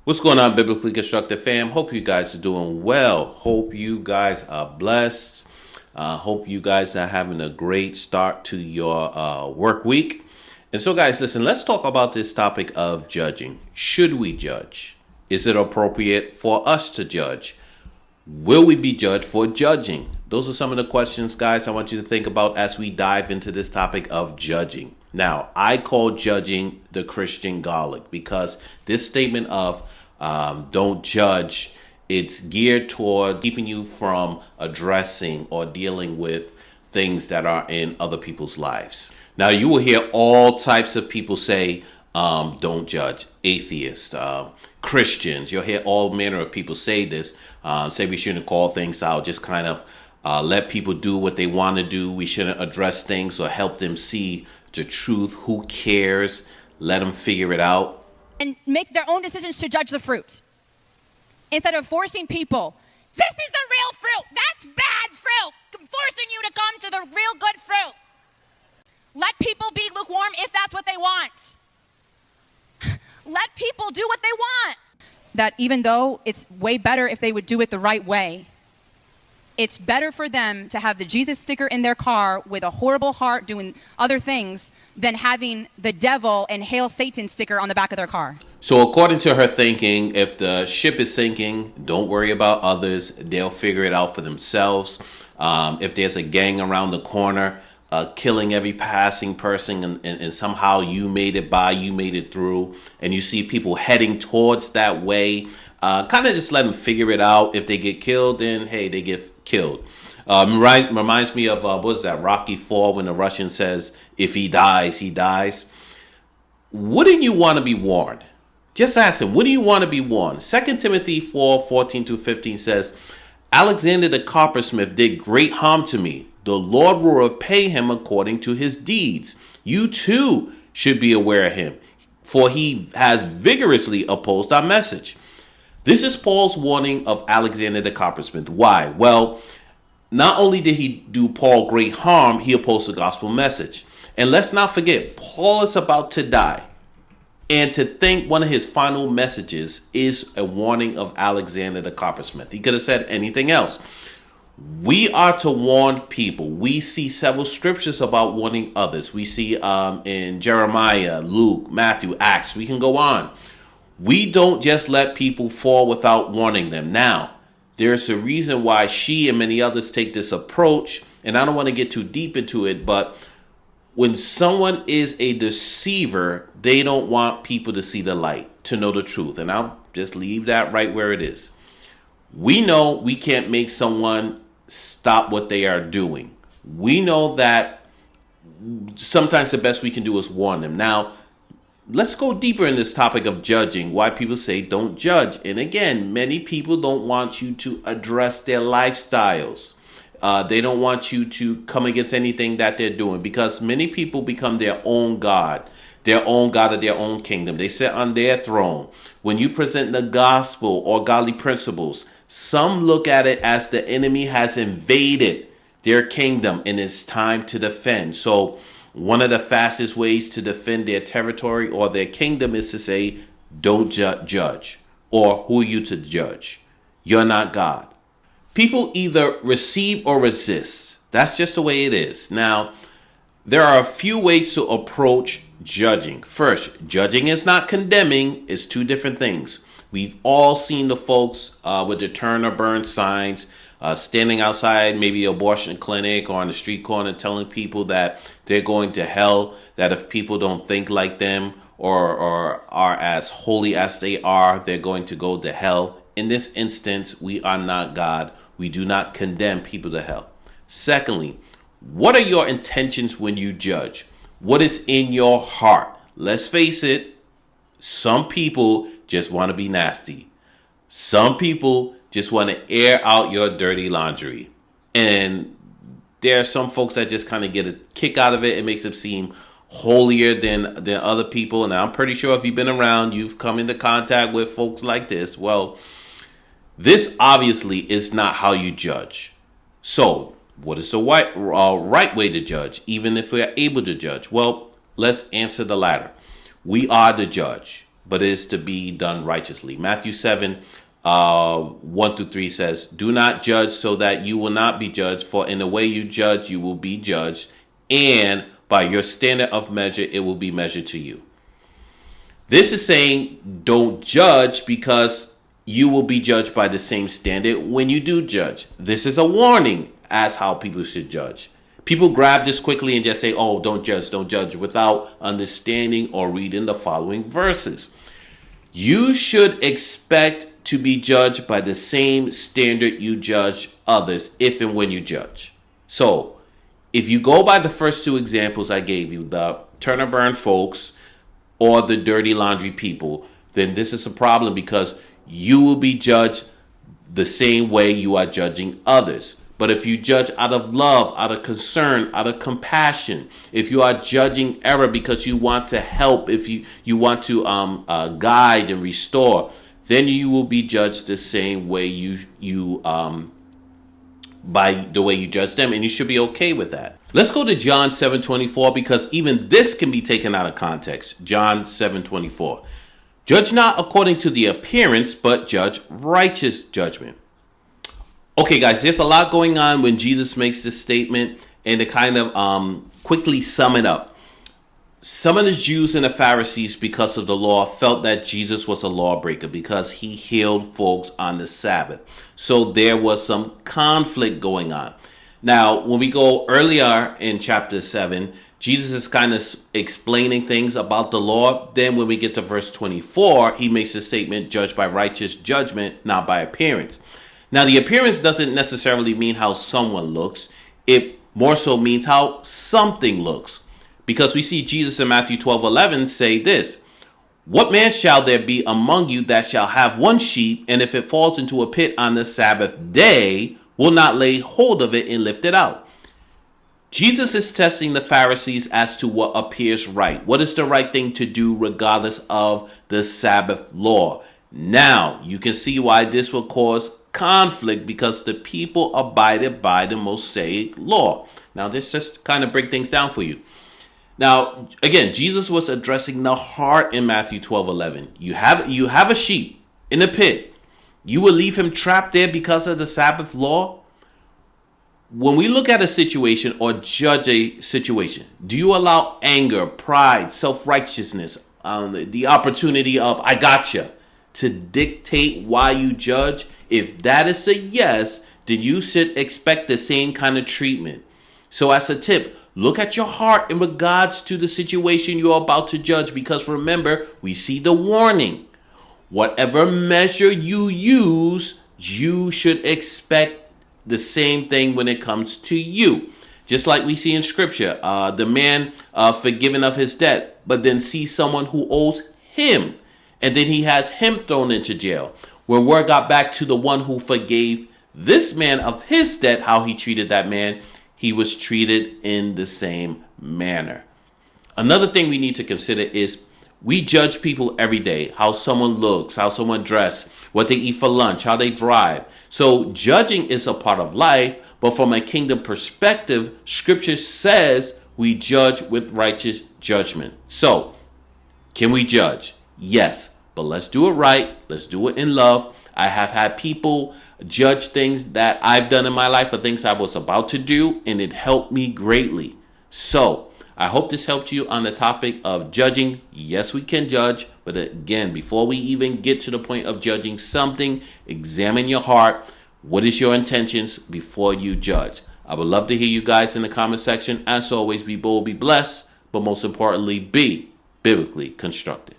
What's going on, Biblically Constructed fam? Hope you guys are doing well. Hope you guys are blessed. Hope you guys are having a great start to your work week. And so, guys, listen, let's talk about this topic of judging. Should we judge? Is it appropriate for us to judge? Will we be judged for judging? Those are some of the questions, guys, I want you to think about as we dive into this topic of judging. Now, I call judging the Christian garlic because this statement of don't judge, it's geared toward keeping you from addressing or dealing with things that are in other people's lives. Now, you will hear all types of people say, don't judge. Atheists, Christians, you'll hear all manner of people say this, say we shouldn't call things out, just kind of let people do what they want to do. We shouldn't address things or help them see the truth. Who cares? Let them figure it out. And make their own decisions to judge the fruit. Instead of forcing people, this is the real fruit, that's bad fruit. I'm forcing you to come to the real good fruit. Let people be lukewarm if that's what they want. Let people do what they want. That even though it's way better if they would do it the right way, it's better for them to have the Jesus sticker in their car with a horrible heart doing other things than having the devil and Hail Satan sticker on the back of their car. So according to her thinking, if the ship is sinking, don't worry about others. They'll figure it out for themselves. If there's a gang around the corner killing every passing person and somehow you made it by, you made it through, and you see people heading towards that way, kind of just let them figure it out. If they get killed, then hey, they get killed. Reminds me of what's that, Rocky IV, when the Russian says, if he dies, he dies. Wouldn't you want to be warned? Just ask him, wouldn't you want to be warned? 2 Timothy 4:14-15 says, Alexander the coppersmith did great harm to me. The Lord will repay him according to his deeds. You too should be aware of him, for he has vigorously opposed our message. This is Paul's warning of Alexander the coppersmith. Why? Well, not only did he do Paul great harm, he opposed the gospel message. And let's not forget, Paul is about to die. And to think one of his final messages is a warning of Alexander the coppersmith. He could have said anything else. We are to warn people. We see several scriptures about warning others. We see in Jeremiah, Luke, Matthew, Acts. We can go on. We don't just let people fall without warning them. Now, there's a reason why she and many others take this approach, and I don't want to get too deep into it, but when someone is a deceiver, they don't want people to see the light, to know the truth. And I'll just leave that right where it is. We know we can't make someone stop what they are doing. We know that sometimes the best we can do is warn them. Now, let's go deeper in this topic of judging, why people say don't judge. And again, many people don't want you to address their lifestyles. They don't want you to come against anything that they're doing, because many people become their own God of their own kingdom. They sit on their throne. When you present the gospel or godly principles, some look at it as the enemy has invaded their kingdom and it's time to defend. So one of the fastest ways to defend their territory or their kingdom is to say, don't judge. Or who are you to judge? You're not God. People either receive or resist. That's just the way it is. Now, there are a few ways to approach judging. First, judging is not condemning. It's two different things. We've all seen the folks with the turn or burn signs, standing outside maybe an abortion clinic or on the street corner telling people that they're going to hell, that if people don't think like them or are as holy as they are, they're going to go to hell. In this instance, we are not God. We do not condemn people to hell. Secondly, what are your intentions when you judge? What is in your heart? Let's face it, some people just want to be nasty. Some people just want to air out your dirty laundry. And there are some folks that just kind of get a kick out of it. It makes them seem holier than other people. And I'm pretty sure if you've been around, you've come into contact with folks like this. Well, this obviously is not how you judge. So what is the right way to judge, even if we are able to judge? Well, let's answer the latter. We are the judge. but it is to be done righteously. Matthew 7, 1 through 3 says, do not judge so that you will not be judged, for in the way you judge, you will be judged, and by your standard of measure, it will be measured to you. This is saying don't judge because you will be judged by the same standard when you do judge. This is a warning as how people should judge. People grab this quickly and just say, oh, don't judge, without understanding or reading the following verses. You should expect to be judged by the same standard you judge others if and when you judge. So, if you go by the first two examples I gave you, the Turner Burn folks or the dirty laundry people, then this is a problem because you will be judged the same way you are judging others. But if you judge out of love, out of concern, out of compassion, if you are judging error because you want to help, if you want to guide and restore, then you will be judged the same way you by the way you judge them, and you should be okay with that. Let's go to John 7:24 because even this can be taken out of context. John 7:24. Judge not according to the appearance, but judge righteous judgment. Okay, guys, there's a lot going on when Jesus makes this statement, and to kind of quickly sum it up. Some of the Jews and the Pharisees, because of the law, felt that Jesus was a lawbreaker because he healed folks on the Sabbath. So there was some conflict going on. Now, when we go earlier in chapter 7, Jesus is kind of explaining things about the law. Then when we get to verse 24, he makes a statement, judged by righteous judgment, not by appearance. Now, the appearance doesn't necessarily mean how someone looks. It more so means how something looks. Because we see Jesus in Matthew 12:11 say this, what man shall there be among you that shall have one sheep, and if it falls into a pit on the Sabbath day, will not lay hold of it and lift it out? Jesus is testing the Pharisees as to what appears right. What is the right thing to do regardless of the Sabbath law? Now, you can see why this will cause conflict because the people abided by the Mosaic law. Now, this just kind of break things down for you. Now, again, Jesus was addressing the heart in Matthew 12:11. You have a sheep in a pit. You will leave him trapped there because of the Sabbath law? When we look at a situation or judge a situation, do you allow anger, pride, self-righteousness, the opportunity of I gotcha to dictate why you judge? If that is a yes, then you should expect the same kind of treatment. So as a tip, look at your heart in regards to the situation you're about to judge, because remember, we see the warning. Whatever measure you use, you should expect the same thing when it comes to you. Just like we see in scripture, the man forgiven of his debt, but then sees someone who owes him, and then he has him thrown into jail. When word got back to the one who forgave this man of his debt, how he treated that man, he was treated in the same manner. Another thing we need to consider is we judge people every day, how someone looks, how someone dresses, what they eat for lunch, how they drive. So judging is a part of life, but from a kingdom perspective, scripture says we judge with righteous judgment. So, can we judge? Yes, but let's do it right. Let's do it in love. I have had people judge things that I've done in my life or things I was about to do, and it helped me greatly. So, I hope this helped you on the topic of judging. Yes, we can judge, but again, before we even get to the point of judging something, examine your heart. What is your intentions before you judge? I would love to hear you guys in the comment section. As always, be bold, be blessed, but most importantly, be biblically constructed.